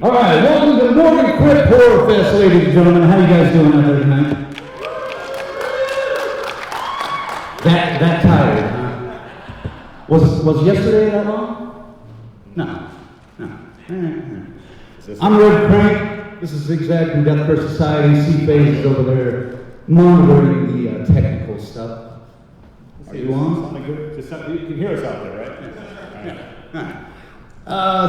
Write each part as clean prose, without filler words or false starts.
All right, welcome to the Morgue Krypt Horror Fest, ladies and gentlemen. How you guys doing out there tonight? That tired, huh? Was yesterday that long? No. I'm Redcranke. This is Zigzag from Death Curse Society. C-Phase is over there monitoring the technical stuff. Are you on? You can hear us out there, right?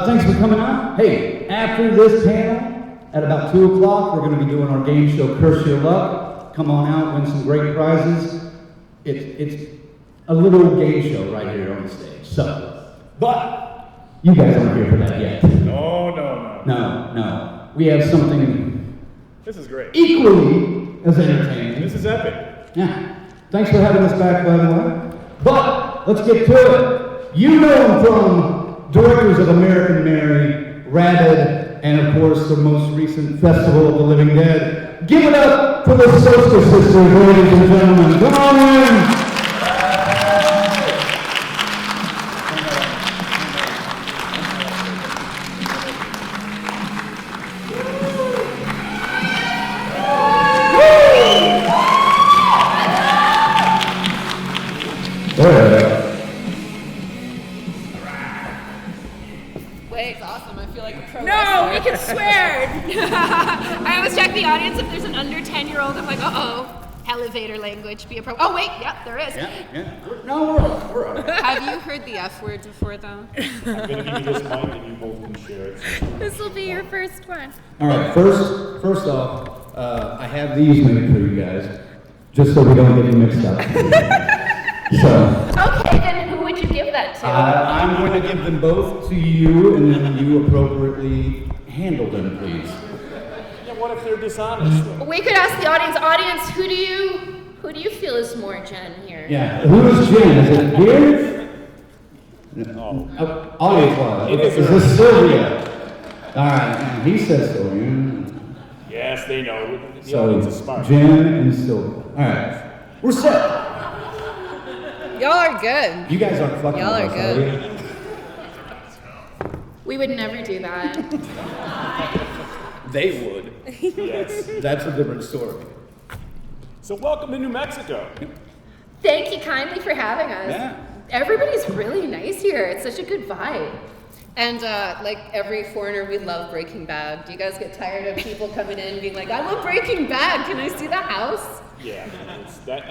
Thanks for coming out. Hey, after this panel, at about 2 o'clock, we're going to be doing our game show, Curse Your Luck. Come on out, win some great prizes. It's a little game show right here on the stage. So, but you guys aren't here for that yet. No. We have something. This is great. Equally as entertaining. This is epic. Yeah. Thanks for having us back, by the way. But let's get to it. You know him from directors of American Mary, Rabid, and of course the most recent Festival of the Living Dead. Give it up for the Soska Sisters, ladies and gentlemen. Come on in. Wait, awesome. I feel like a pro. No, we can swear. I always check the audience if there's an under 10-year-old. I'm like, elevator language. Be a pro. Oh wait, yeah, there is. Yeah. No, we're all right. Have you heard the F word before, though? I'm going to give you this mic and you both can share it. This will be your first one. All right. First off, I have these made for you guys, just so we don't get them mixed up. Okay, then who would you give that to? I'm going to give them both to you, and then you appropriately handle them, please. Yeah, what if they're dishonest, though? We could ask the audience, who do you feel is more Jen here? Yeah. Who's Jen? Is it here? No. Audience-wise. Is this Sylvia? All right. He says Sylvia. Yes, they know. The audience is smart. Jen and Sylvia. All right. We're set. Y'all are good. You guys aren't fucking Y'all are with us, good. We would never do that. They would. Yes. That's a different story. So welcome to New Mexico. Thank you kindly for having us. Yeah. Everybody's really nice here. It's such a good vibe. And like every foreigner, we love Breaking Bad. Do you guys get tired of people coming in and being like, I love Breaking Bad. Can I see the house? Yeah.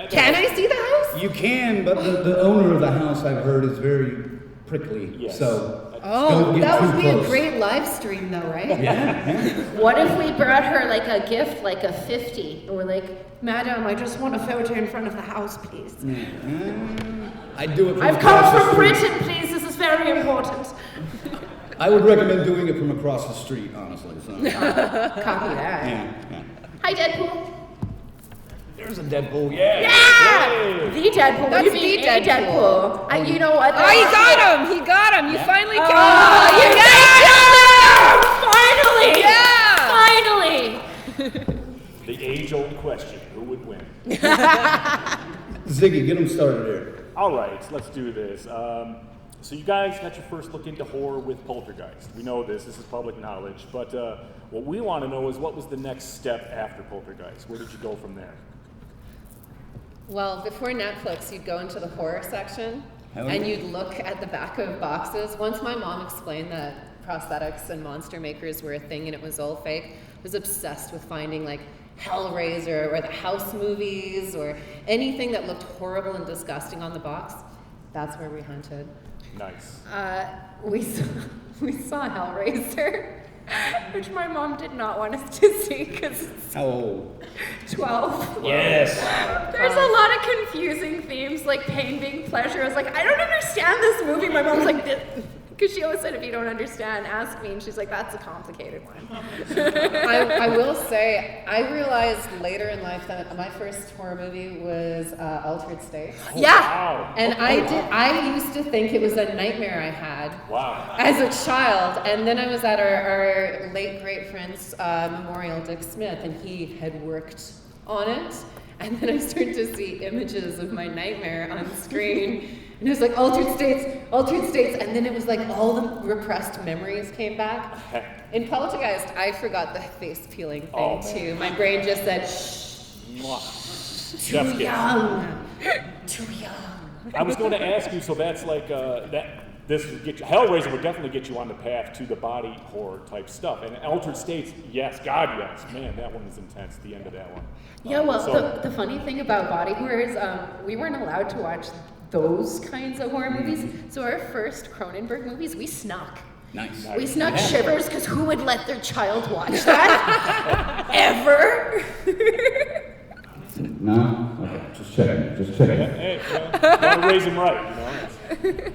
Can I see the house? You can, but the owner of the house, I've heard, is very prickly. Yes. So Oh, that would be close. a great live stream though, right? Yeah. What if we brought her like a gift, like a 50? And we're like, Madam, I just want a photo in front of the house, please. I'd do it. I've come from Britain, please. This is very important. I would recommend doing it from across the street, honestly. So. Copy that. Yeah. Hi, Deadpool. There's a Deadpool. Yeah. Yeah! The Deadpool. That's What do you mean, the a Deadpool? You know what? Oh, you got him! He got him! You finally killed Oh, him! you guys killed him! Finally! The age-old question, who would win? Ziggy, get him started here. All right, let's do this. So you guys got your first look into horror with Poltergeist. We know this is public knowledge, but what we want to know is what was the next step after Poltergeist? Where did you go from there? Well, before Netflix, you'd go into the horror section and you'd look at the back of boxes. Once my mom explained that prosthetics and monster makers were a thing and it was all fake, I was obsessed with finding like Hellraiser or the House movies or anything that looked horrible and disgusting on the box. That's where we hunted. Nice. We saw Hellraiser, which my mom did not want us to see because How old? 12. Yes. There's a lot of confusing themes, like pain being pleasure. I was like, I don't understand this movie. My mom's like, because she always said, if you don't understand, ask me. And she's like, that's a complicated one. I will say, I realized later in life that my first horror movie was Altered States. Yeah. Wow. And I used to think it was a nightmare I had Wow. as a child. And then I was at our late great friend's memorial, Dick Smith, and he had worked on it. And then I started to see images of my nightmare on screen. And it was like altered states, and then it was like all the repressed memories came back. In Poltergeist, I forgot the face peeling thing too. My brain just said, shh, too young. I was going to ask you, so that's like, this would get you, Hellraiser would definitely get you on the path to the body horror type stuff. And Altered States, yes, God, yes. Man, that one is intense, the end of that one. Yeah, well, the funny thing about body horror is we weren't allowed to watch those kinds of horror movies. So our first Cronenberg movies, we snuck. Nice. We snuck Shivers because who would let their child watch that? Ever? No? Okay, just checking. Hey, gotta raise him right, you know.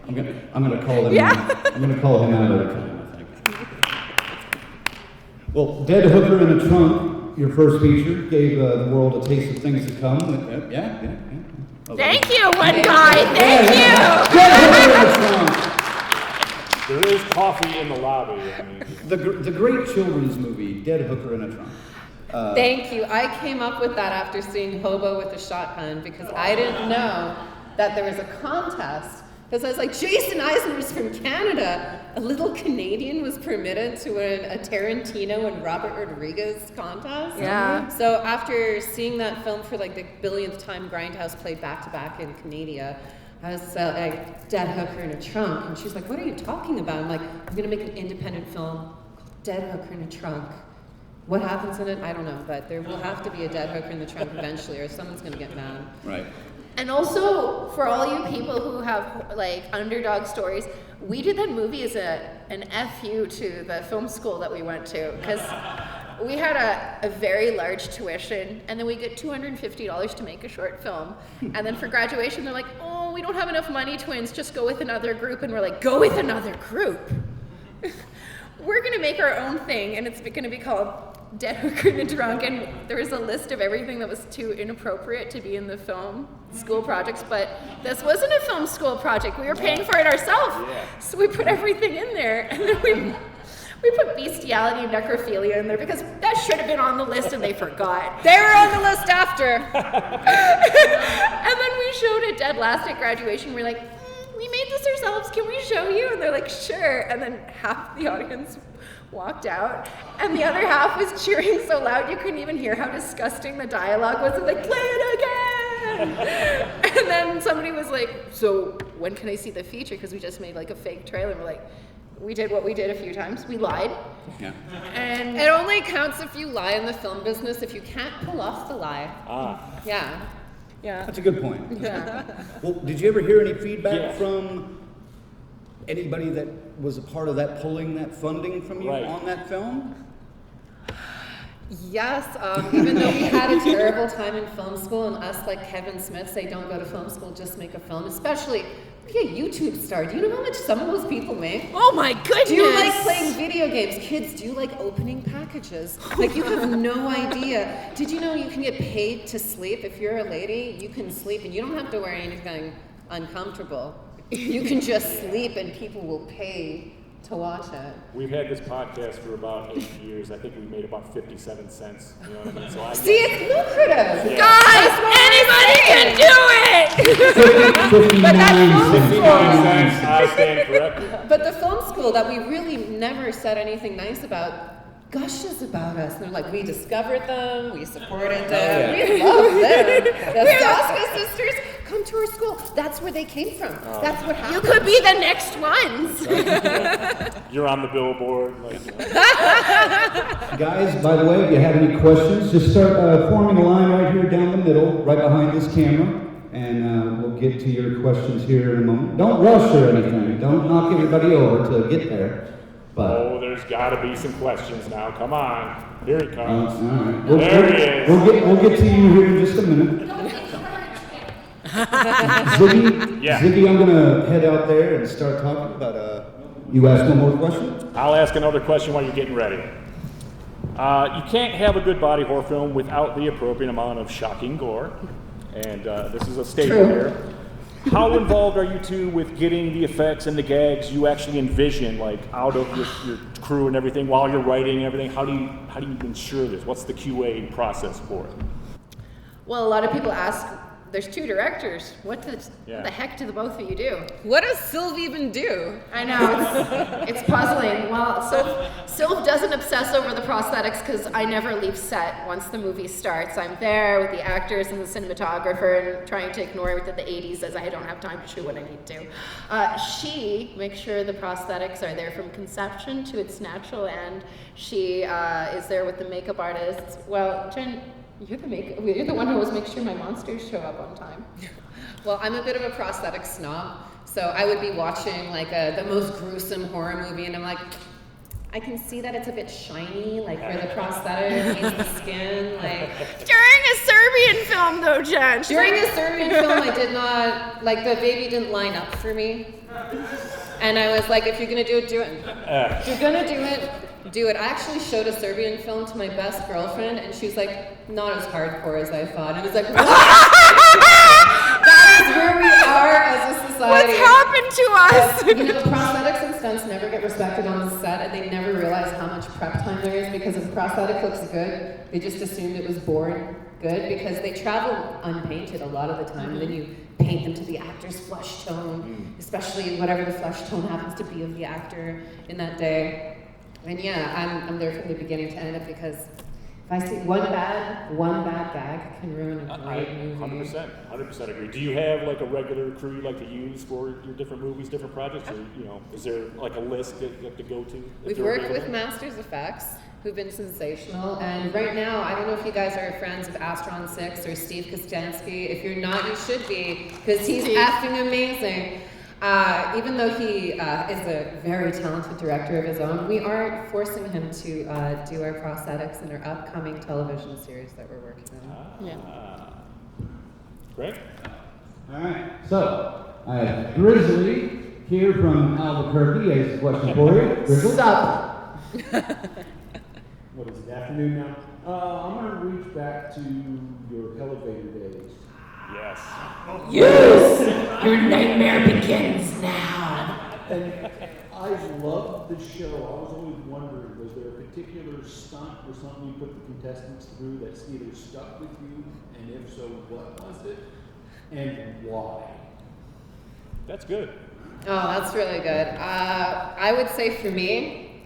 I'm gonna call him. Yeah. I'm gonna call him out every time, I think. Well, Dead Hooker in a Trunk, your first feature, gave the world a taste of things to come. Yeah. Thank you, one guy. Thank you. Dead Hooker in a Trunk. There is coffee in the lobby. I mean, The great children's movie, Dead Hooker in a Trunk. Thank you. I came up with that after seeing Hobo with a Shotgun because I didn't know that there was a contest. Because I was like, Jason Eisner's from Canada. A little Canadian was permitted to win a Tarantino and Robert Rodriguez contest. Yeah. So after seeing that film for like the billionth time, Grindhouse played back-to-back in Canada, I was like, Dead Hooker in a Trunk. And she's like, what are you talking about? I'm like, I'm going to make an independent film called Dead Hooker in a Trunk. What happens in it? I don't know. But there will have to be a Dead Hooker in the Trunk eventually or someone's going to get mad. Right. And also, for all you people who have like underdog stories, we did that movie as an FU to the film school that we went to because we had a very large tuition, and then we get $250 to make a short film. And then for graduation, they're like, oh, we don't have enough money, twins, just go with another group. And we're like, go with another group? We're gonna make our own thing, and it's gonna be called Dead Hooker in a Trunk, and there was a list of everything that was too inappropriate to be in the film school projects, but this wasn't a film school project. We were paying for it ourselves, so we put everything in there, and then we put bestiality and necrophilia in there because that should have been on the list and they forgot. They were on the list after. And then we showed it dead last at graduation. We're like, we made this ourselves. Can we show you? And they're like, sure. And then half the audience walked out, and the other half was cheering so loud you couldn't even hear how disgusting the dialogue was. They're like, play it again! And then somebody was like, so when can I see the feature? Because we just made like a fake trailer. And we're like, we did what we did a few times. We lied. Yeah. And It only counts if you lie in the film business, if you can't pull off the lie. Yeah. yeah. That's a good point. Yeah. Well, did you ever hear any feedback Yeah. from anybody that was a part of that pulling that funding from you Right. on that film? Yes, even though we had a terrible time in film school, and us like Kevin Smith say, don't go to film school, just make a film. Especially, be a YouTube star. Do you know how much some of those people make? Oh my goodness! Do you like playing video games? Kids, do you like opening packages? Like, you have no idea. Did you know you can get paid to sleep? If you're a lady, you can sleep, and you don't have to wear anything uncomfortable. You can just sleep, and people will pay to watch it. We've had this podcast for about 8 years. I think we made about 57 cents. You know what I mean? So See, it's lucrative. Guys, anybody can do it! But that film 59 school, cents. I stand corrected. but the film school that we really never said anything nice about gushes about us. And they're like, we discovered them, we supported them, we love them. The Soska Sisters come to our school. That's where they came from. That's what You happened. could be the next ones. You're on the billboard. Like, Guys, by the way, if you have any questions, just start forming a line right here down the middle, right behind this camera, and we'll get to your questions here in a moment. Don't rush or anything. Don't knock everybody over to get there. But oh, there's got to be some questions now. Come on. Here he all comes. right. There he is. We'll get to you here in just a minute. Ziggy, Yeah. Ziggy, I'm gonna head out there and start talking. But you ask one more question. I'll ask another question while you're getting ready. You can't have a good body horror film without the appropriate amount of shocking gore. And this is a statement here. How involved are you two with getting the effects and the gags you actually envision, like out of your crew and everything while you're writing and everything? How do you ensure this? What's the QA process for it? Well, a lot of people ask there's 2 directors. What the heck do the both of you do? What does Sylv even do? I know, it's puzzling. Well, Sylv doesn't obsess over the prosthetics because I never leave set once the movie starts. I'm there with the actors and the cinematographer and trying to ignore the 80s as I don't have time to shoot what I need to. She makes sure the prosthetics are there from conception to its natural end. She is there with the makeup artists. Well, Jen, you're the one who always makes sure my monsters show up on time. Well, I'm a bit of a prosthetic snob, so I would be watching like the most gruesome horror movie, and I'm like, I can see that it's a bit shiny, like where the prosthetic meets the skin, like. During a Serbian film, though, Jen. During a Serbian film, I did not, like, the baby didn't line up for me, and I was like, if you're gonna do it, do it. If you're gonna do it, do it. I actually showed a Serbian film to my best girlfriend, and she was like, not as hardcore as I thought. And I was like, what? That is where we are as a society. What's happened to us? But, you know, prosthetics and stunts never get respected on the set, and they never realize how much prep time there is, because if a prosthetic looks good, they just assumed it was born good, because they travel unpainted a lot of the time, and then you paint them to the actor's flesh tone, especially whatever the flesh tone happens to be of the actor in that day. And yeah, I'm there from the beginning to end, because if I see one bad gag can ruin a great movie. 100% agree. Do you have like a regular crew you like to use for your different movies, different projects, or is there like a list that you have to go to? We've worked with Masters Effects, who've been sensational, and right now, I don't know if you guys are friends of Astron 6 or Steve Kostansky. If you're not, you should be, because he's effing amazing. Even though he is a very talented director of his own, we aren't forcing him to do our prosthetics in our upcoming television series that we're working on. Great. All right, so I have Grizzly here from Albuquerque. He has a question for you. Grizzly? Sup? What is it, afternoon now? I'm going to reach back to your elevator days. Yes. Yes! Your nightmare begins now. And I loved the show. I was always wondering, was there a particular stunt or something you put the contestants through that's either stuck with you, and if so, what was it, and why? That's good. Oh, that's really good. I would say for me,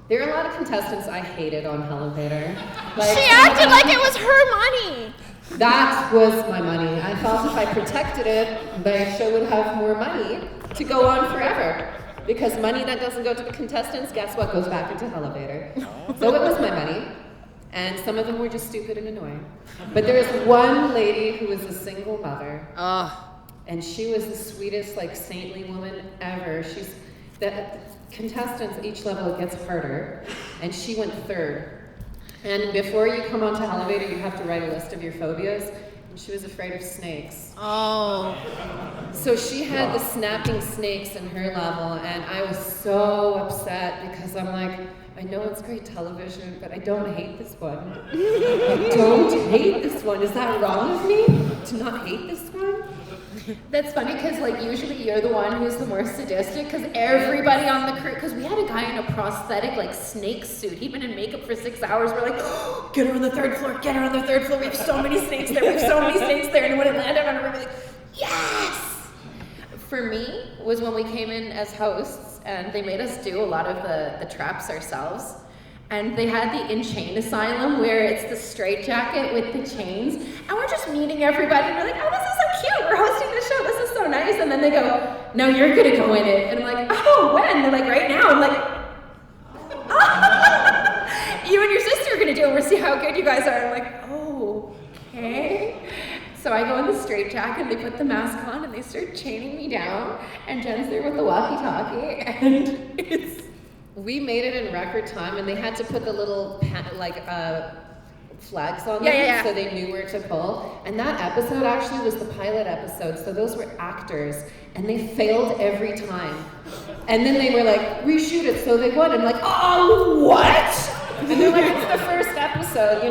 there are a lot of contestants I hated on Elevator. Like, She acted like it was her money. that was my money. I thought if I protected it, the show would have more money to go on forever. Because money that doesn't go to the contestants, guess what, goes back into Elevator. So it was my money. And some of them were just stupid and annoying. But there was one lady who was a single mother. And she was the sweetest, like, saintly woman ever. The contestants, each level, it gets harder. And she went third. And before you come onto Elevator, you have to write a list of your phobias. And she was afraid of snakes. Oh. So she had the snapping snakes in her level, and I was so upset because I'm like, I know it's great television, but I don't hate this one. I don't hate this one. Is that wrong of me to not hate this one? That's funny because, like, usually you're the one who's the more sadistic because everybody on the crew, because we had a guy in a prosthetic, like, snake suit. He'd been in makeup for 6 hours. We're like, oh, get her on the third floor, get her on the third floor. We have so many snakes there, we have so many snakes there. And when it landed on her, we were like, yes! For me, was when we came in as hosts and they made us do a lot of the traps ourselves. And they had the In Chain Asylum where it's the straitjacket with the chains. And we're just meeting everybody and we're like, oh, this is so cute. We're hosting the show. This is so nice. And then they go, no, you're going to go in it. And I'm like, oh, when? They're like, right now. I'm like, oh. You and your sister are going to do it. We'll see how good you guys are. I'm like, oh, okay. So I go in the straitjacket and they put the mask on and they start chaining me down. And Jen's there with the walkie-talkie. And it's... We made it in record time, and they had to put the little flags on them so they knew where to pull. And that episode actually was the pilot episode, so those were actors, and they failed every time. And then they were like, reshoot it, so they won. And I'm like, oh, what? And they're like, it's the first episode,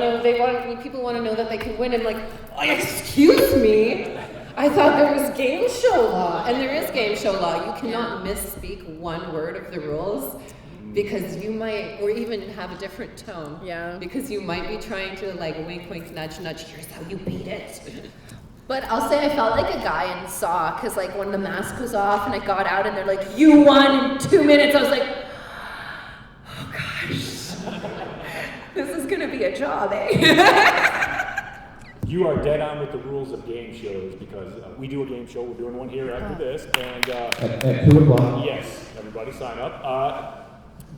people want to know that they can win. And I'm like, oh, excuse me? I thought there was game show law, and there is game show law. You cannot misspeak one word of the rules. Because you might, or even have a different tone. Yeah. Because you might be trying to, like, wink, wink, nudge, nudge, here's how you beat it. But I'll say I felt like a guy in Saw, because like when the mask was off and I got out and they're like, you won in 2 minutes, I was like, oh gosh, this is gonna be a job, eh? You are dead on with the rules of game shows because we do a game show. We're doing one here after this, and At 2 o'clock. yes, everybody sign up.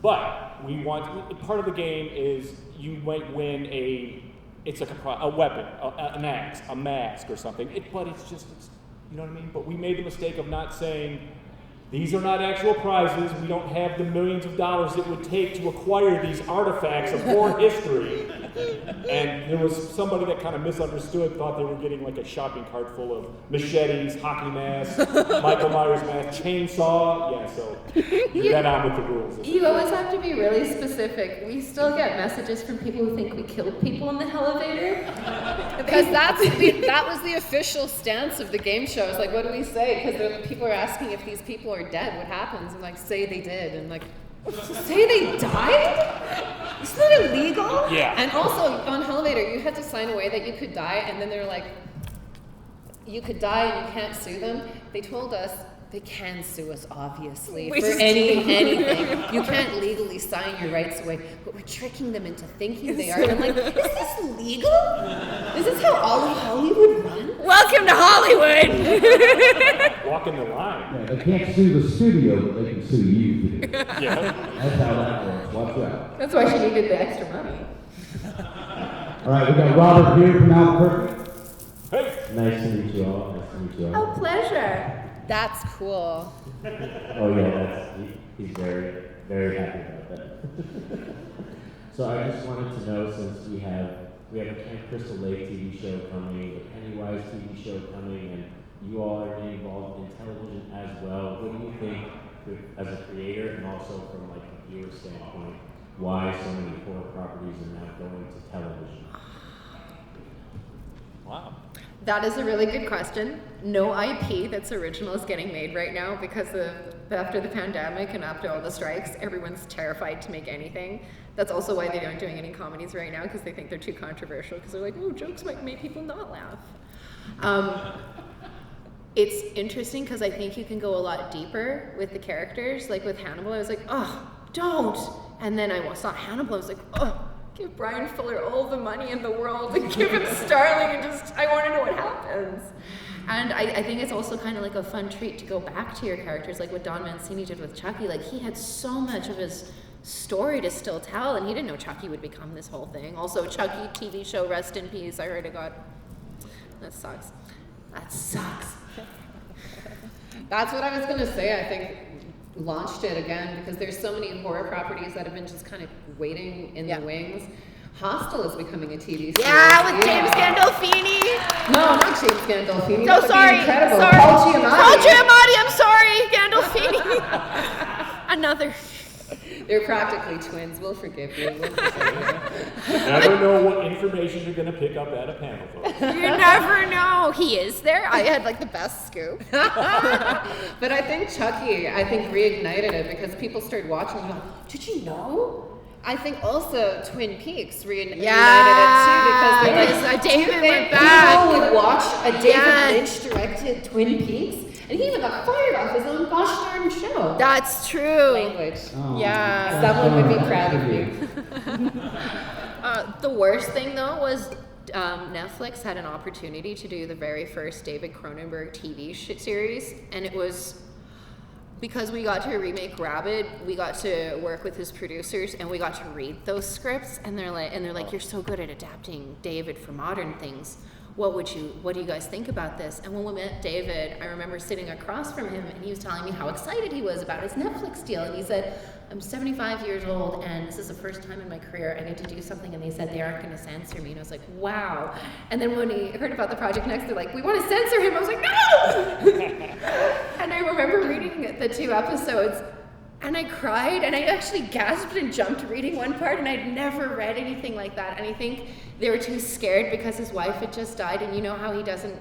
But we want part of the game is you might win it's like a weapon, an axe, a mask, or something. But it's you know what I mean. But we made the mistake of not saying these are not actual prizes. We don't have the millions of dollars it would take to acquire these artifacts of horror history. And there was somebody that kind of misunderstood, thought they were getting like a shopping cart full of machetes, hockey masks, Michael Myers mask, chainsaw. Yeah, so you're dead on with the rules. You always have to be really specific. We still get messages from people who think we killed people in the elevator. Because that was the official stance of the game show. It's like, what do we say? Because people are asking if these people are dead, what happens? And like, say they did, and like, say they died? Isn't that illegal? Yeah. And also on elevator, you had to sign away that you could die, and then they're like, you could die and you can't sue them. They told us they can sue us, obviously, for anything. You can't legally sign your rights away, but we're tricking them into thinking they are. And I'm like, is this legal? Is this how all of Hollywood runs? Welcome to Hollywood! Walking the line. Yeah, they can't sue the studio, but they can sue you. Yeah. That's how that works. Watch out. That's why she needed the extra money. All right, we got Robert here from Albuquerque. Hey. Nice to meet you all. Nice to meet you all. Oh, pleasure. That's cool. Oh yeah, he's very, very happy about that. So I just wanted to know, since we have a Camp Crystal Lake TV show coming, a Pennywise TV show coming, and you all are involved in television as well. What do you think, as a creator and also from like a viewer standpoint, why so many horror properties are now going to television? Wow. That is a really good question. No IP that's original is getting made right now because after the pandemic and after all the strikes, everyone's terrified to make anything. That's also why they aren't doing any comedies right now, because they think they're too controversial, because they're like, oh, jokes might make people not laugh. It's interesting because I think you can go a lot deeper with the characters. Like with Hannibal, I was like, oh, don't. And then I saw Hannibal, I was like, oh, give Brian Fuller all the money in the world and give him Starling and I want to know what happens. And I think it's also kind of like a fun treat to go back to your characters, like what Don Mancini did with Chucky. Like he had so much of his story to still tell, and he didn't know Chucky would become this whole thing. Also, Chucky TV show, rest in peace. I heard it got, that sucks. That sucks. That's what I was gonna say. I think launched it again because there's so many horror properties that have been just kind of waiting in the wings. Hostel is becoming a TV series. Yeah, with James Gandolfini. No, not James Gandolfini. So That would be sorry. incredible. Sorry. Paul Giamatti. Paul Giamatti, I'm sorry. Gandolfini. Another. They're practically twins. We'll forgive you. We'll forgive you. Never know what information you're going to pick up at a panel, folks. You never know. He is there. I had like the best scoop. But I think Chucky, reignited it because people started watching and going, did you know? I think also Twin Peaks reignited it too because they're like, David went people back. would watch a David Lynch directed Twin Peaks, and he even got fired off his own gosh darn show. That's true. Language. Oh, Yeah. Someone would be proud of you. The worst thing though was Netflix had an opportunity to do the very first David Cronenberg TV series, and it was because we got to remake Rabid, we got to work with his producers, and we got to read those scripts, and they're like, you're so good at adapting David for modern things. What do you guys think about this? And when we met David, I remember sitting across from him, and he was telling me how excited he was about his Netflix deal, and he said, I'm 75 years old, and this is the first time in my career I get to do something, and they said they aren't going to censor me, and I was like, wow. And then when he heard about the project next, they're like, we want to censor him. I was like, no! And I remember reading the 2 episodes, and I cried, and I actually gasped and jumped reading one part, and I'd never read anything like that. And I think they were too scared because his wife had just died, and you know how he doesn't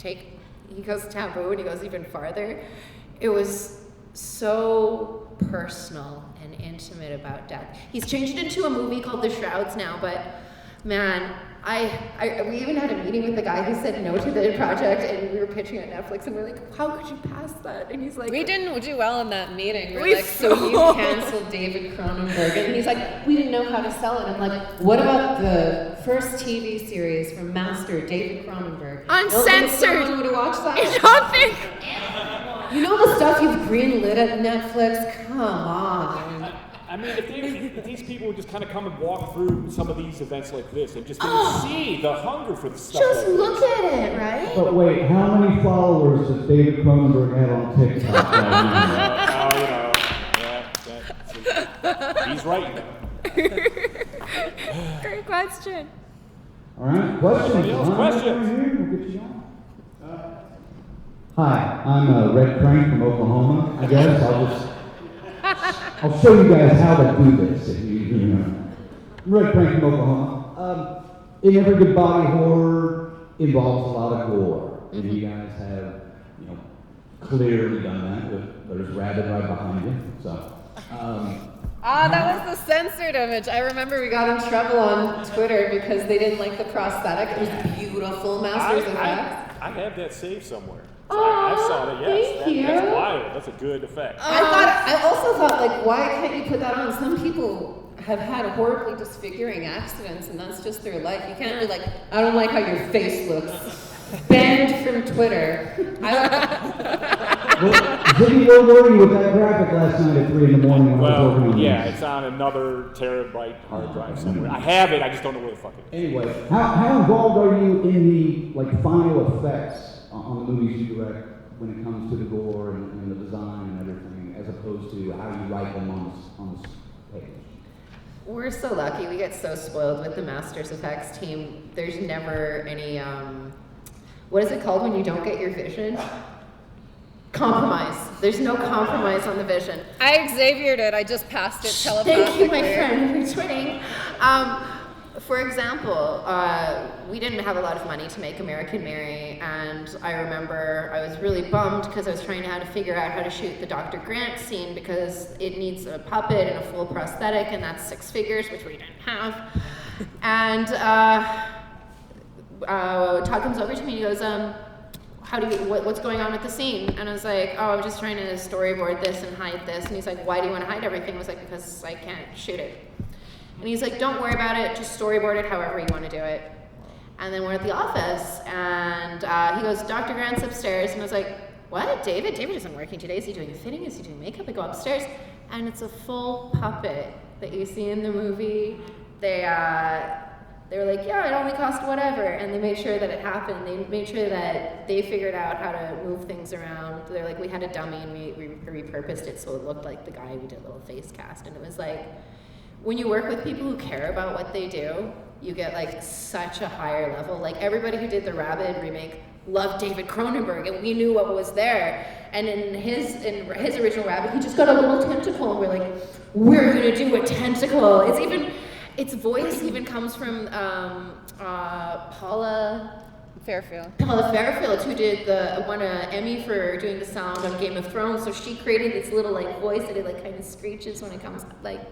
he goes taboo, and he goes even farther. It was so personal and intimate about death. He's changed it into a movie called The Shrouds now, but man, we even had a meeting with the guy who said no to the project, and we were pitching at Netflix, and we're like, how could you pass that? And he's like, We didn't do well in that meeting. We're We like, so you canceled David Cronenberg. And he's like, we didn't know how to sell it. I'm like, what about the first TV series from Master David Cronenberg? Uncensored! Someone would have watched that? I don't think. You know the stuff you've greenlit at Netflix? Come on. I mean, if these people would just kind of come and walk through some of these events like this and just didn't see the hunger for the stuff. Just like look this. at it, right? But wait, how many followers does David Cronenberg have on TikTok right now? He's right now. Great question. All right, questions? Anybody else? Questions? We'll get you on. Hi, I'm Redcranke from Oklahoma. I guess I'll show you guys how to do this. If you know. I'm Redcranke from Oklahoma. In every good body horror involves a lot of gore, and you guys have, clearly done that. There's Rabbit right behind you. So. That was the censored image. I remember we got in trouble on Twitter because they didn't like the prosthetic. It was beautiful, Masters of Effects. I have that saved somewhere. Oh, I saw that, yes. thank you. That's wild. That's a good effect. I also thought, like, why can't you put that on? Some people have had horribly disfiguring accidents, and that's just their life. You can't be like, I don't like how your face looks. Banned from Twitter. Ziggy, where were you with that graphic last night at 3 in the morning when I was working on Yeah, this? it's on another terabyte hard drive somewhere. I have it, I just don't know where the fuck it is. Anyway, how involved are you in the final effects on the movies you direct when it comes to the gore and the design and everything, as opposed to how you write them on the page? We're so lucky. We get so spoiled with the Masters Effects team. There's never any, what is it called when you don't get your vision? Compromise. There's no compromise on the vision. I Xaviered it. I just passed it telepathically. Thank you, my friend, for twitting. For example, we didn't have a lot of money to make American Mary, and I remember I was really bummed because I was trying to figure out how to shoot the Dr. Grant scene because it needs a puppet and a full prosthetic, and that's 6 figures, which we didn't have. And Todd comes over to me and he goes, what's going on with the scene? And I was like, I'm just trying to storyboard this and hide this. And he's like, why do you want to hide everything? I was like, because I can't shoot it. And he's like, don't worry about it, just storyboard it however you want to do it. And then we're at the office, and he goes, Dr. Grant's upstairs. And I was like, what, David? David isn't working today. Is he doing fitting? Is he doing makeup? I go upstairs, and it's a full puppet that you see in the movie. They were like, yeah, it only cost whatever, and they made sure that it happened. They made sure that they figured out how to move things around. They're like, we had a dummy, and we repurposed it so it looked like the guy. We did a little face cast, and it was like, when you work with people who care about what they do, you get like such a higher level. Like everybody who did the Rabid remake loved David Cronenberg, and we knew what was there. And in his original Rabid, he just got a little tentacle, and we're like, we're gonna do a tentacle. Its voice even comes from Paula Fairfield, who won an Emmy for doing the sound of Game of Thrones. So she created this little like voice that it like kind of screeches when it comes like.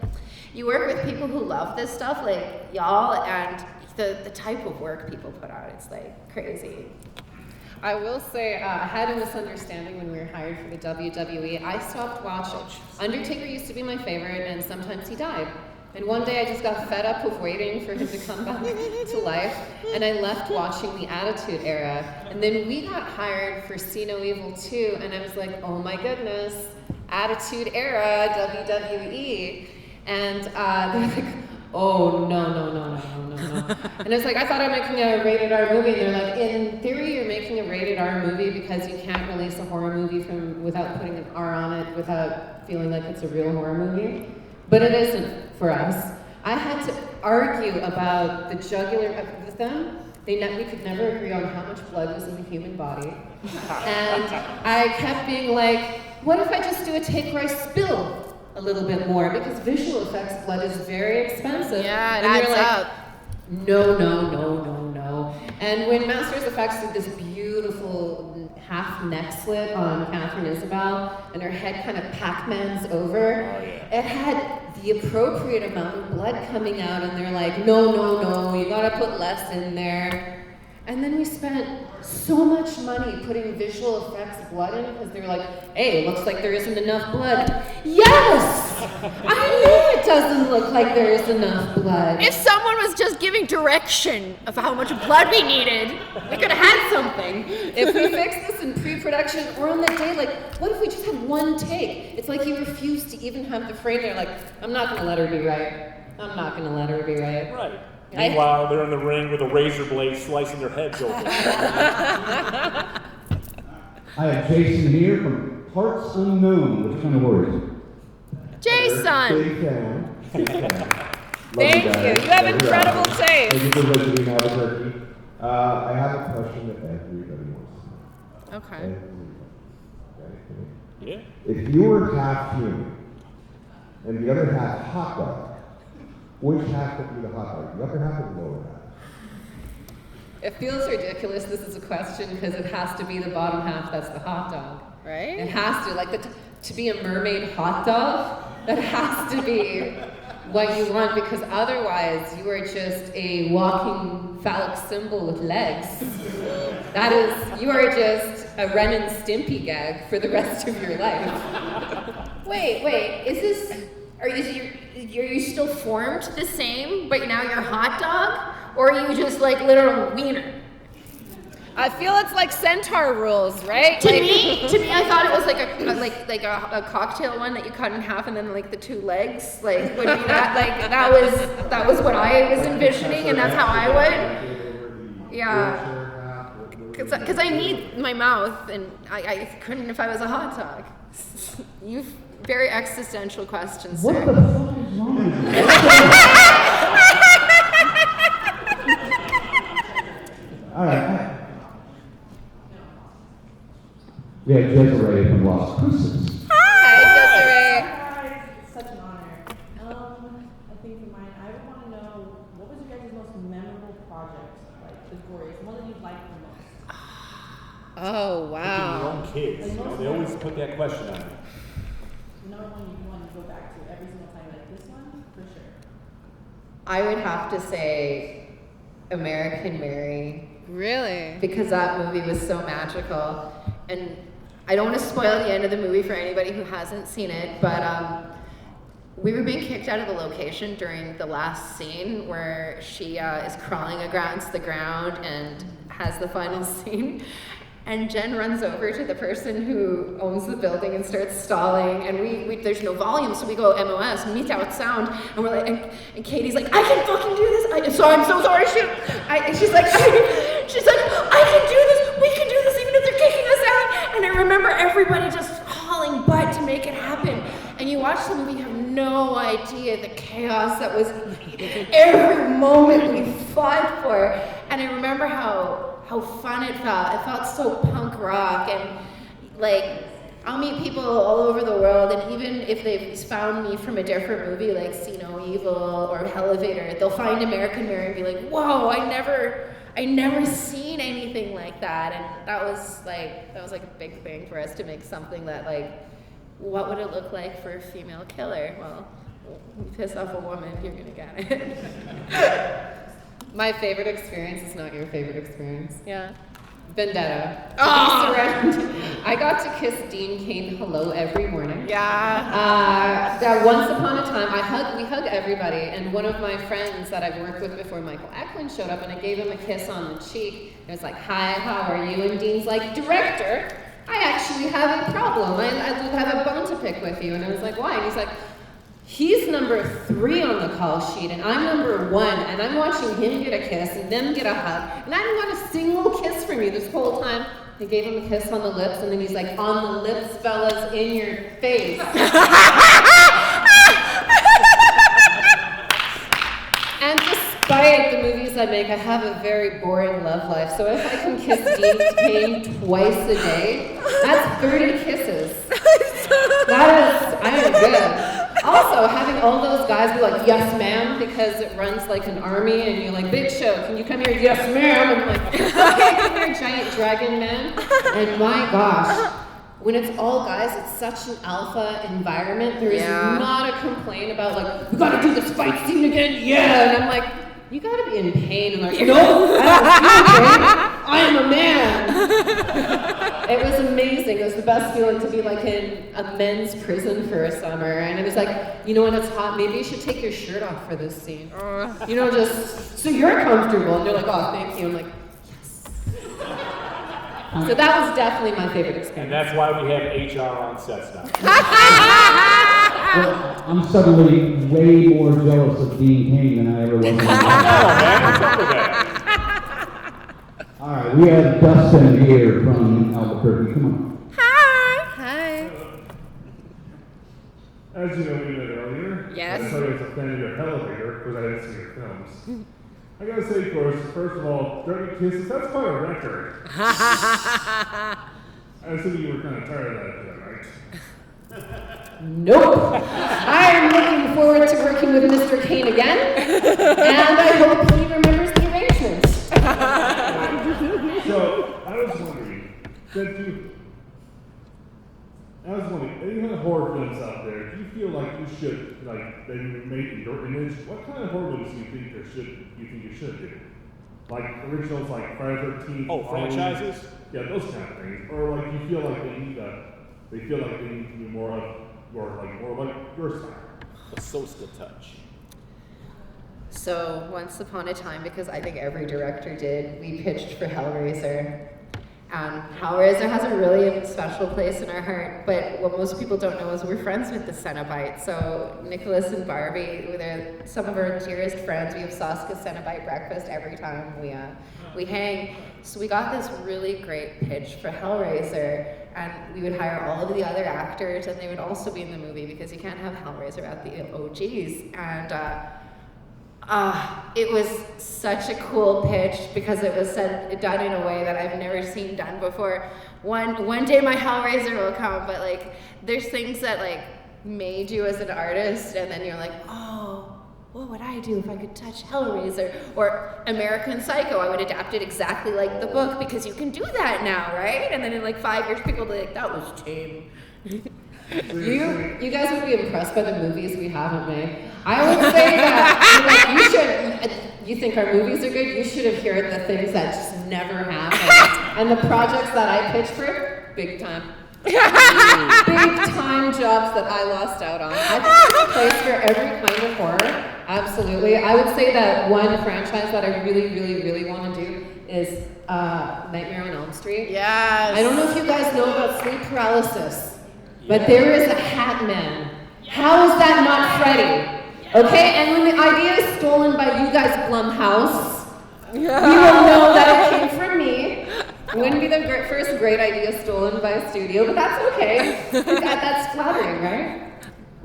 You work with people who love this stuff, like y'all, and the type of work people put out, it's like crazy. I will say, I had a misunderstanding when we were hired for the WWE. I stopped watching. Undertaker used to be my favorite, and sometimes he died. And one day I just got fed up of waiting for him to come back to life, and I left watching the Attitude Era. And then we got hired for See No Evil 2, and I was like, oh my goodness, Attitude Era, WWE. And they're like, oh, no. And it's like, I thought I'm making a rated R movie. And they're like, in theory, you're making a rated R movie because you can't release a horror movie without putting an R on it, without feeling like it's a real horror movie. But it isn't for us. I had to argue about the jugular with them. We could never agree on how much blood was in the human body. And I kept being like, what if I just do a take where I spill a little bit more, because visual effects blood is very expensive. Yeah, it and adds like, up. No. And when Masters Effects did this beautiful half neck slit on Catherine Isabel, and her head kind of Pac-Man's over. It had the appropriate amount of blood coming out, and they're like, no, you gotta put less in there. And then we spent so much money putting visual effects blood in because they were like, hey, it looks like there isn't enough blood. Yes! I know it doesn't look like there is enough blood. If someone was just giving direction of how much blood we needed, we could have had something. If we fix this in pre-production or on the day, like, what if we just had one take? It's like you refuse to even have the frame there, like, I'm not gonna let her be right. I'm not gonna let her be right. Right. Meanwhile, they're in the ring with a razor blade slicing their heads open. I have Jason here from Parts Unknown. Which kind of words? Jason! Big fan. Big fan. Thank you. You have incredible taste. Thank you for visiting Albuquerque. I have a question that everybody wants to know. Okay. Okay. Yeah. If you were half human and the other half hot dog, which half would be the hot dog? The upper half or the lower half? It feels ridiculous this is a question because it has to be the bottom half that's the hot dog. Right? It has to, like, to be a mermaid hot dog, that has to be what you want because otherwise you are just a walking phallic symbol with legs. That is, you are just a Ren and Stimpy gag for the rest of your life. Wait, is this, are you still formed the same, but now you're hot dog? Or are you just like literal wiener? I feel it's like centaur rules, right? To me, I thought it was like a cocktail one that you cut in half, and then like the two legs, like would be that. Like that was what I was envisioning, and that's how I would. Yeah. Because I need my mouth, and I couldn't if I was a hot dog. You've very existential questions, What sir. the fuck is wrong with you? All right. We have Desiree from Las Cruces. Hi, Desiree. Hi, it's such an honor. I think for mine, I would want to know what was your guys' most memorable project, like the goriest, one that you liked the most. Oh, Your wow. own kids, you know, they always put that question on me. Number one you want to go back to every single time, like this one, for sure. I would have to say American Mary. Really? Because that movie was so magical. And I don't want to spoil the end of the movie for anybody who hasn't seen it, but we were being kicked out of the location during the last scene where she is crawling against the ground and has the final scene. And Jen runs over to the person who owns the building and starts stalling. And we there's no volume, so we go MOS, meet out sound. And we're like, and Katie's like, I can fucking do this. I'm so sorry. She's like, I can do this. We can do this even if they're kicking us out. And I remember everybody just hauling butt to make it happen. And you watch the movie, you have no idea the chaos that was every moment we fought for. And I remember how fun it felt. It felt so punk rock, and like I'll meet people all over the world, and even if they've found me from a different movie like See No Evil or Elevator, they'll find American Mary and be like, whoa, I never seen anything like that. And that was like a big thing for us to make something that like, what would it look like for a female killer? Well, you piss off a woman, you're gonna get it. My favorite experience is not your favorite experience. Yeah. Vendetta. Oh! I got to kiss Dean Cain hello every morning. Yeah. That once upon a time, we hug everybody, and one of my friends that I've worked with before, Michael Eklund, showed up, and I gave him a kiss on the cheek. It was like, hi, how are you? And Dean's like, director, I actually have a problem. I have a bone to pick with you. And I was like, why? And he's like, he's number 3 on the call sheet, and I'm number 1, and I'm watching him get a kiss and them get a hug, and I didn't want a single kiss from you this whole time. I gave him a kiss on the lips, and then he's like, on the lips, fellas, in your face. And despite the movies I make, I have a very boring love life, so if I can kiss Dean Cain twice a day, that's 30 kisses. I am good. Also, having all those guys be like, like, yes ma'am, because it runs like an army, and you're like, Big Show, can you come here? Yes ma'am. And I'm like, okay, come here, giant dragon man. And my gosh, when it's all guys, it's such an alpha environment. There is not a complaint about like, we gotta do this fight scene again, yeah. And I'm like, you gotta be in pain. And like, no, I don't feel pain. I am a man. It was amazing. It was the best feeling to be like in a men's prison for a summer. And it was like, you know, when it's hot, maybe you should take your shirt off for this scene. You know, just so you're comfortable. And they're like, oh, thank you. I'm like, yes. So that was definitely my favorite experience. And that's why we have HR on sets now. Well, I'm suddenly way more jealous of Dean Cain than I ever was. Man, what's up with that? All right, we have Dustin here from Albuquerque. Come on. Hi. As you know, we did earlier. Yes. I was a fan of your elevator because I didn't see your films. I gotta say, of course, first of all, Dirty Kisses, that's quite a record. I assume you were kind of tired of that, right? Nope. I am looking forward to working with Mr. Cain again, and I hope he remembers the arrangements. So, I was wondering, any kind of horror films out there, do you feel like you should, like, they make your image? What kind of horror movies do you think you should do? Like originals like Friday the 13th? Oh, franchises? Yeah, those kind of things. Or like you feel like they need to be more like your style. The Soska touch. So once upon a time, because I think every director did, we pitched for Hellraiser. Hellraiser has a really special place in our heart, but what most people don't know is we're friends with the Cenobite. So Nicholas and Barbie, they're some of our dearest friends. We have Soska Cenobite breakfast every time we hang. So we got this really great pitch for Hellraiser, and we would hire all of the other actors, and they would also be in the movie because you can't have Hellraiser at the OGs. And it was such a cool pitch because it was done in a way that I've never seen done before. One day my Hellraiser will come, but like there's things that like made you as an artist, and then you're like, oh, what would I do if I could touch Hellraiser? Or American Psycho, I would adapt it exactly like the book because you can do that now, right? And then in like 5 years, people will be like, that was tame. You guys would be impressed by the movies we haven't made. I would say that you think our movies are good, you should have heard the things that just never happened. And the projects that I pitched for, big time. Big time jobs that I lost out on. I think there's a place for every kind of horror. Absolutely. I would say that one franchise that I really, really, really want to do is Nightmare on Elm Street. Yes. I don't know if you guys know about sleep paralysis, but there is a Hat Man. How is that not Freddy? Okay, and when the idea is stolen by you guys, Blumhouse, you will know that it came from me. It wouldn't be the first great idea stolen by a studio, but that's okay. That's flattering, right?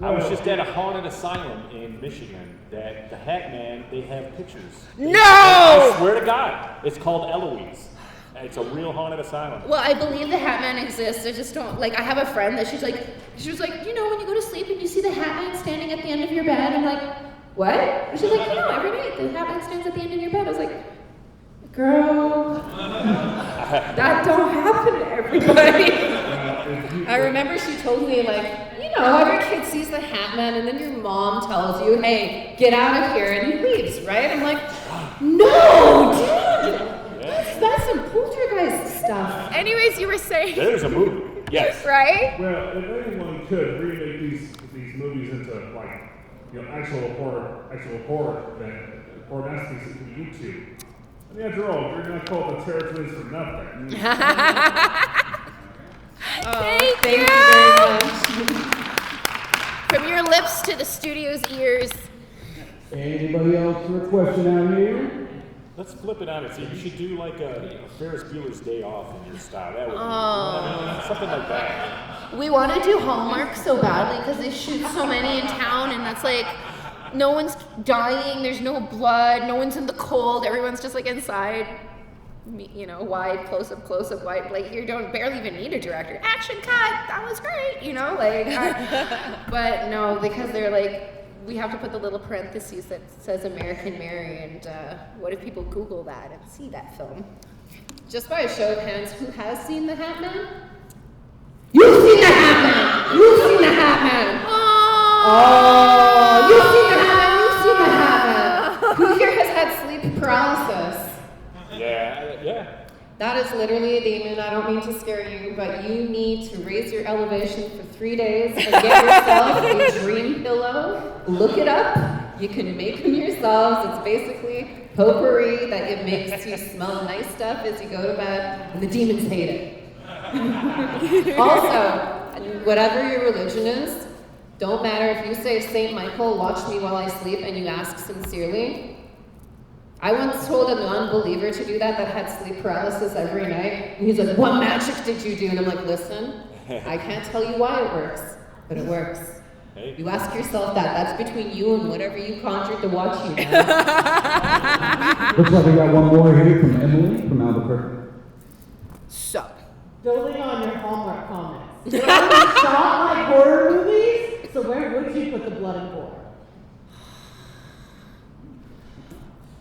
I was just at a haunted asylum in Michigan that the Hat Man, they have pictures. No! I swear to God, it's called Eloise. It's a real haunted asylum. Well, I believe the Hat Man exists. I just don't, like, I have a friend that she was like, you know, when you go to sleep and you see the Hat Man standing at the end of your bed, I'm like, what? And she's like, you know, every night the Hat Man stands at the end of your bed. I was like, girl, that don't happen to everybody. I remember she told me, like, you know, every kid sees the Hat Man, and then your mom tells you, hey, get out of here, and he leaves, right? I'm like, no, dude! That's some poltergeist stuff. Anyways, you were saying. There's a movie. Yes. Right? Well, if anyone could remake these movies into like, you know, actual horror masterpieces for YouTube. I mean, after all, you're not called the Terror Twins for nothing. Thank you very much. From your lips to the studio's ears. Anybody else for a question out here? Let's flip it on its ear. You should do like a Ferris Bueller's Day Off in your style. That would be something like that. We want to do Hallmark so badly because they shoot so many in town, and that's like, no one's dying, there's no blood, no one's in the cold, everyone's just like inside, you know, wide, close-up, wide, like you don't barely even need a director. Action cut, that was great, you know, like, but no, because they're like, we have to put the little parentheses that says American Mary, and what if people Google that and see that film? Just by a show of hands, who has seen The Hat Man? You've seen The Hat Man! You've seen The Hat Man! Oh! You've seen The Hat Man! You've seen The Hat Man! Who here has had sleep paralysis? Yeah. That is literally a demon. I don't mean to scare you, but you need to raise your elevation for 3 days and get yourself a dream pillow. Look it up. You can make them yourselves. It's basically potpourri that it makes you smell nice stuff as you go to bed, and the demons hate it. Also, whatever your religion is, don't matter if you say, Saint Michael, watch me while I sleep, and you ask sincerely. I once told a non-believer to do that had sleep paralysis every night, and he's like, what magic did you do? And I'm like, listen, I can't tell you why it works, but it works. Hey. You ask yourself that. That's between you and whatever you conjured to watch you now. Looks like we got one more here from Emily from Albuquerque. So, Building on your Hallmark comments. You always shot like horror movies, so where would you put the blood and gore?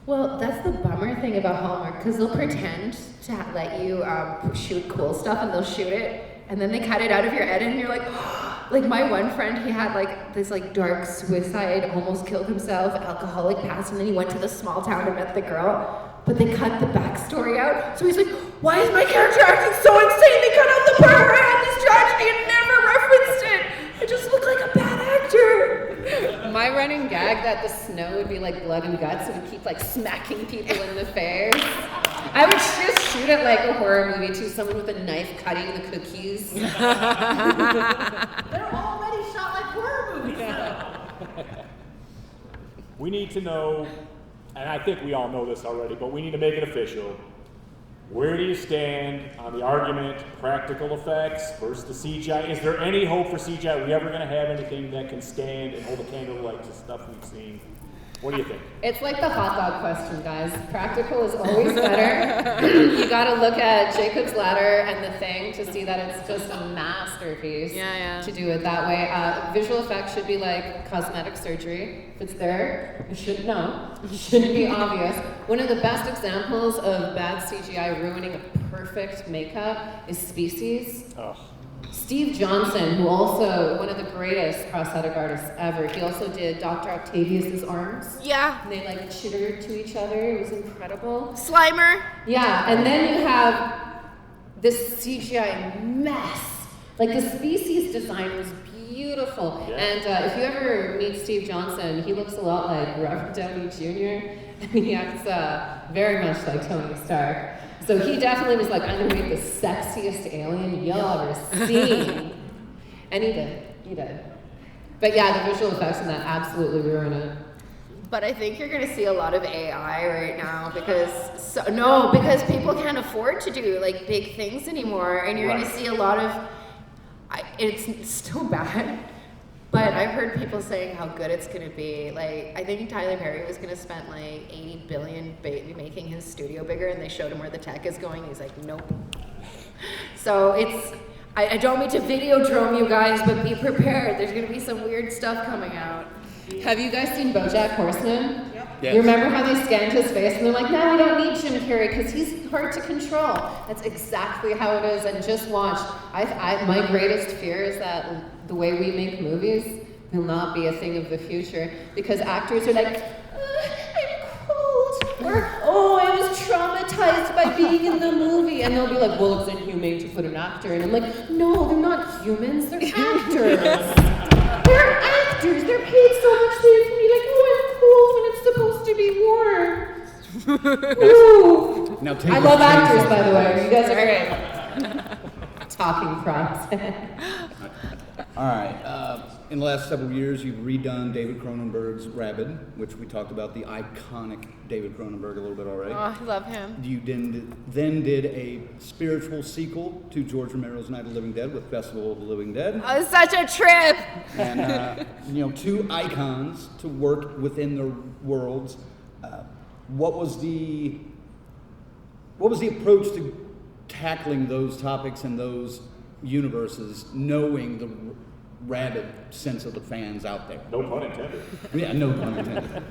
well, that's the bummer thing about Hallmark, because they'll pretend to let you shoot cool stuff, and they'll shoot it, and then they cut it out of your edit, and you're like, like my one friend, he had like this like dark suicide, almost killed himself, alcoholic past, and then he went to the small town and met the girl, but they cut the backstory out. So he's like, why is my character acting so insane? They cut out the part where I had this tragedy and never referenced it. I just look like a bad actor. My running gag that the snow would be like blood and guts, it would keep like smacking people in the face. I would just shoot it like a horror movie too, someone with a knife cutting the cookies. They're already shot like horror movies. We need to know, and I think we all know this already, but we need to make it official. Where do you stand on the argument, practical effects versus the CGI? Is there any hope for CGI? Are we ever going to have anything that can stand and hold a candle to like the stuff we've seen? What do you think? It's like the hot dog question, guys. Practical is always better. You gotta look at Jacob's Ladder and The Thing to see that it's just a masterpiece. Yeah. To do it that way. Visual effects should be like cosmetic surgery. If it's there, you should know. It shouldn't be obvious. One of the best examples of bad CGI ruining a perfect makeup is Species. Oh. Steve Johnson, who also one of the greatest prosthetic artists ever, he also did Dr. Octavius's arms. Yeah. And they like chittered to each other. It was incredible. Slimer. Yeah, and then you have this CGI mess. Like the Species design was beautiful. Yeah. And if you ever meet Steve Johnson, he looks a lot like Robert Downey Jr. I mean, he acts very much like Tony Stark. So he definitely was like, I'm gonna make the sexiest alien y'all ever seen. And he did. But yeah, the visual effects in that absolutely ruin it. But I think you're gonna see a lot of AI right now because people can't afford to do like big things anymore, and you're gonna see a lot of. It's still bad, but I've heard people saying how good it's gonna be. Like I think Tyler Perry was gonna spend like $80 billion making his studio bigger, and they showed him where the tech is going. He's like, nope. So it's. I don't mean to Videodrome you guys, but be prepared. There's gonna be some weird stuff coming out. Have you guys seen BoJack Horseman? Yep. Yes. You remember how they scanned his face and they're like, no, we don't need Jim Carrey because he's hard to control. That's exactly how it is. And just watch. My greatest fear is that the way we make movies will not be a thing of the future because actors are like, I'm cold, or oh, I was traumatized by being in the movie, and they'll be like, well, it's inhumane to put an actor in. I'm like, no, they're not humans, they're actors. They're actors. They're paid so much they can be like, oh, I'm cold when it's supposed to be warm. Ooh. Now take I this love chainsaw actors, by the away. way. You guys are great. Talking props. All right. In the last several years, you've redone David Cronenberg's Rabid, which we talked about, the iconic David Cronenberg a little bit already. Oh, I love him. You then did a spiritual sequel to George Romero's Night of the Living Dead with Festival of the Living Dead. Oh, it's such a trip. And, two icons to work within the worlds. What was the approach to tackling those topics and those universes, knowing rabid sense of the fans out there. No pun intended. Yeah, no pun intended.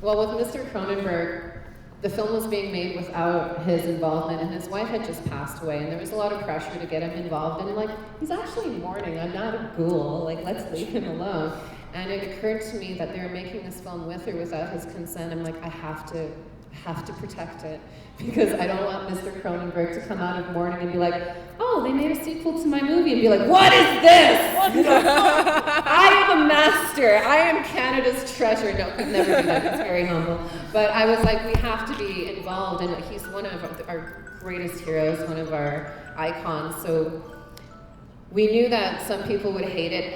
Well, with Mr. Cronenberg, the film was being made without his involvement, and his wife had just passed away, and there was a lot of pressure to get him involved. And like, he's actually mourning. I'm not a ghoul. Like, let's leave him alone. And it occurred to me that they were making this film with or without his consent. I'm like, I have to protect it, because I don't want Mr. Cronenberg to come out of mourning and be like, oh, they made a sequel to my movie, and be like, what is this? I am a master. I am Canada's treasure. No, could never do that. It's very humble. But I was like, we have to be involved, and he's one of our greatest heroes, one of our icons. So we knew that some people would hate it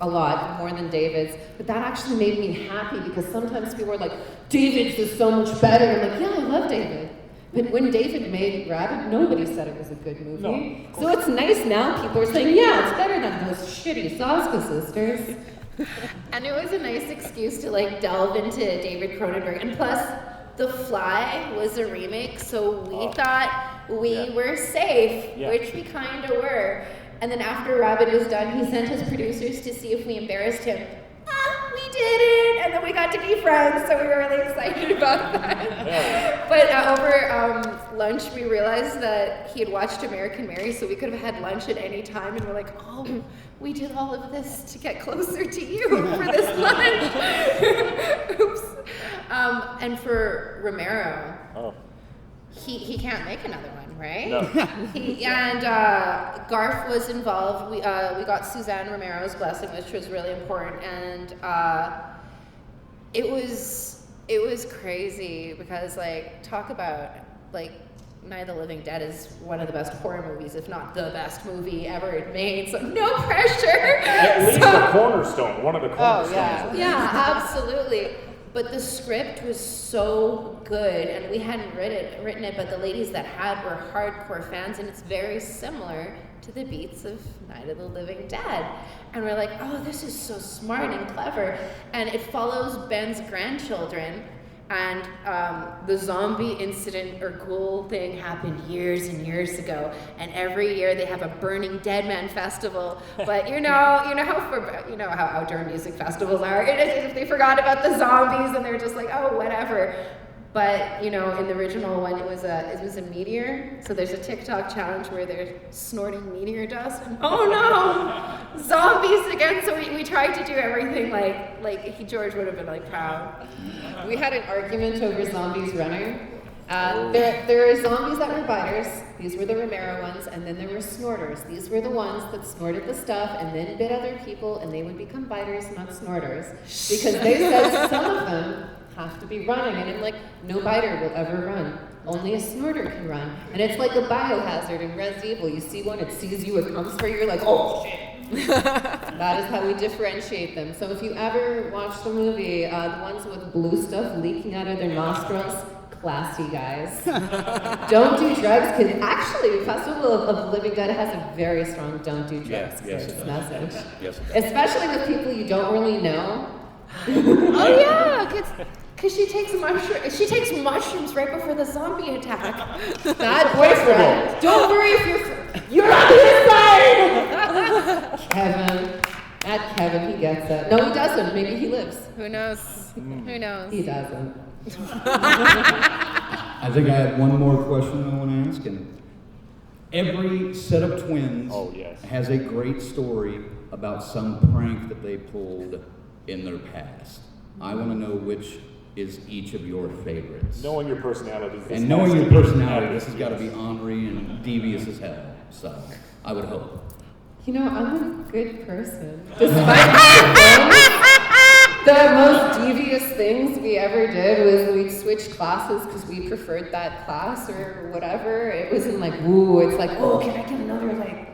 a lot, more than David's, but that actually made me happy, because sometimes people were like, David's is so much better. I'm like, yeah, I love David. But when David made Rabbit, nobody said it was a good movie. No, so it's nice now, people are saying, yeah, it's better than those shitty Soska Sisters. And it was a nice excuse to like delve into David Cronenberg. And plus, The Fly was a remake, so we thought we were safe, which we kind of were. And then after Rabbit was done, he sent his producers to see if we embarrassed him. We didn't! And then we got to be friends, so we were really excited about that. But over lunch, we realized that he had watched American Mary, so we could have had lunch at any time, and we're like, oh, we did all of this to get closer to you for this lunch. Oops. And for Romero, he can't make another one, right? No. And Garth was involved. We got Suzanne Romero's blessing, which was really important, and it was crazy, because like, talk about like, Night of the Living Dead is one of the best horror movies, if not the best movie ever made. So no pressure. At least the cornerstone, one of the cornerstones. Yeah, absolutely. But the script was so good, and we hadn't written it, but the ladies that had were hardcore fans, and it's very similar to the beats of Night of the Living Dead. And we're like, oh, this is so smart and clever. And it follows Ben's grandchildren, and the zombie incident or ghoul thing happened years and years ago. And every year they have a Burning Dead Man festival. But you know how outdoor music festivals are. If they forgot about the zombies and they're just like, oh, whatever. But in the original one, it was a meteor. So there's a TikTok challenge where they're snorting meteor dust, and oh no, zombies again. So we tried to do everything like George would have been like proud. We had an argument over zombies running. There are zombies that were biters. These were the Romero ones, and then there were snorters. These were the ones that snorted the stuff and then bit other people, and they would become biters, not snorters, because they said some of them have to be running, and I'm like, no biter will ever run. Only a snorter can run. And it's like a biohazard in Resident Evil. You see one, it sees you, it comes for you, you're like, oh shit. That is how we differentiate them. So if you ever watch the movie, the ones with blue stuff leaking out of their nostrils, classy guys. Don't do drugs, because actually Festival of the Living Dead has a very strong don't do drugs message. Yes, it does. Especially with people you don't really know. Oh yeah, because she takes mushrooms right before the zombie attack. Bad boyfriend. Don't worry if you're on the inside. Kevin, he gets it. No, he doesn't. Maybe he lives. Who knows? Who knows? He doesn't. I think I have one more question I want to ask. And every set of twins has a great story about some prank that they pulled in their past. I want to know which is each of your favorites. Knowing your personality. And knowing your personality, this has got to be ornery and devious as hell. So, I would hope. I'm a good person. Despite the most devious things we ever did was we'd switch classes because we preferred that class or whatever. It wasn't like, ooh, it's like, oh, can I get another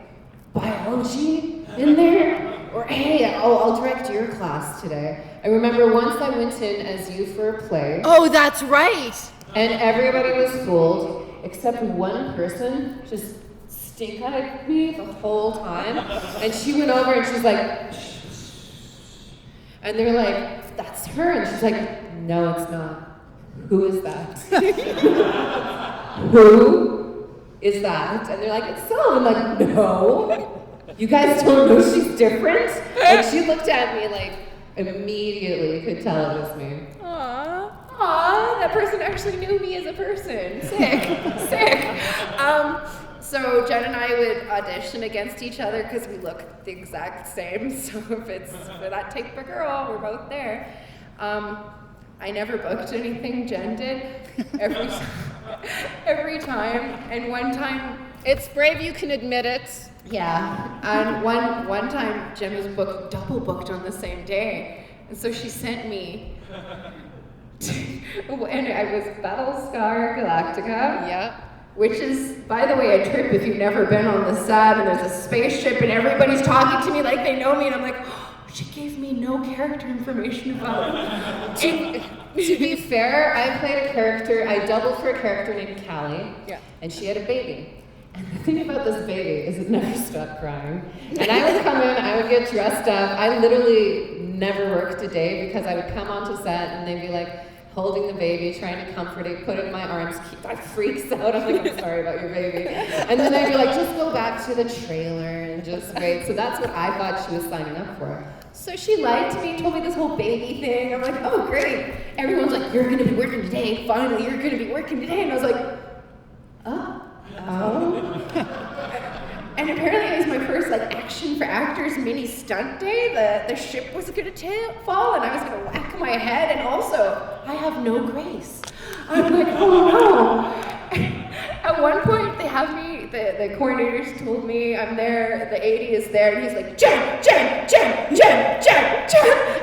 biology in there? Or, hey, I'll direct your class today. I remember once I went in as you for a play. Oh, that's right. And everybody was fooled, except one person just stink-eyed me the whole time. And she went over and she's like, shh. And they're like, that's her. And she's like, no, it's not. Who is that? Who is that? And they're like, it's Sullivan. I'm like, no. You guys don't know she's different? And she looked at me like, immediately could tell it was me. Aw, that person actually knew me as a person. Sick. So Jen and I would audition against each other because we look the exact same. So if it's for that type of girl, we're both there. I never booked anything. Jen did every time. And one time, It's brave you can admit it. yeah. And one time, Jen was double booked on the same day, and so she sent me. And I was Battlestar Galactica. Yeah. Which is, by the way, a trip if you've never been on the set and there's a spaceship and everybody's talking to me like they know me and I'm like, oh, she gave me no character information about it. To be fair, I played a character, I doubled for a character named Callie, Yeah. and she had a baby. And the thing about this baby is it never stopped crying. And I would come in, I would get dressed up. I literally never worked a day because I would come onto set and they'd be like, holding the baby, trying to comfort it, put it in my arms, I freaks out. I'm like, I'm sorry about your baby. And then they'd be like, just go back to the trailer and just wait. So that's what I thought she was signing up for. So she lied to me, told me this whole baby thing. I'm like, oh, great. Everyone's like, you're gonna be working today. Finally, you're gonna be working today. And I was like, oh. And apparently it was my first like Action for Actors mini stunt day. The ship was gonna fall and I was gonna whack my head, and also I have no grace. I'm like, oh no. At one point they have me, the coordinators told me I'm there, the AD is there, and he's like, Jen.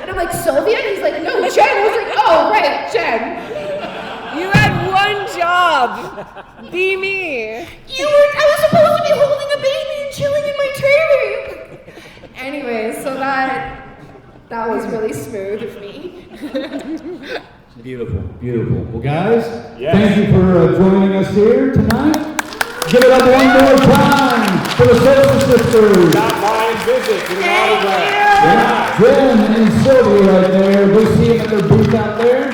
And I'm like, Sylvia? And he's like, no, Jen. I was like, oh, right, Jen. You had one job. Be me. I was supposed to be holding a baby and chilling in my trailer. Anyway, so that was really smooth of me. Beautiful, beautiful. Well, guys, Yes. thank you for joining us here tonight. Give it up one more time for the Soska Sisters. Stop by and visit, get an autograph. Yeah, Jen and Sylvia right there. We'll see them at their booth out there.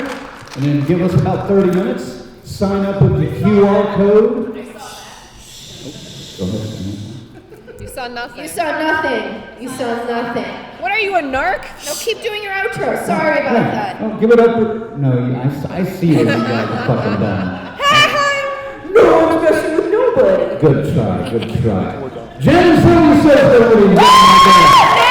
And then give us about 30 minutes. Sign up with the QR code. Go ahead. You saw nothing. You saw nothing. What are you, a narc? No, keep doing your outro. Sorry about that. Oh, give it up for... No, I see what you guys are fucking done. No, I'm messing with nobody. Good try. Jen and Sylvia says everybody.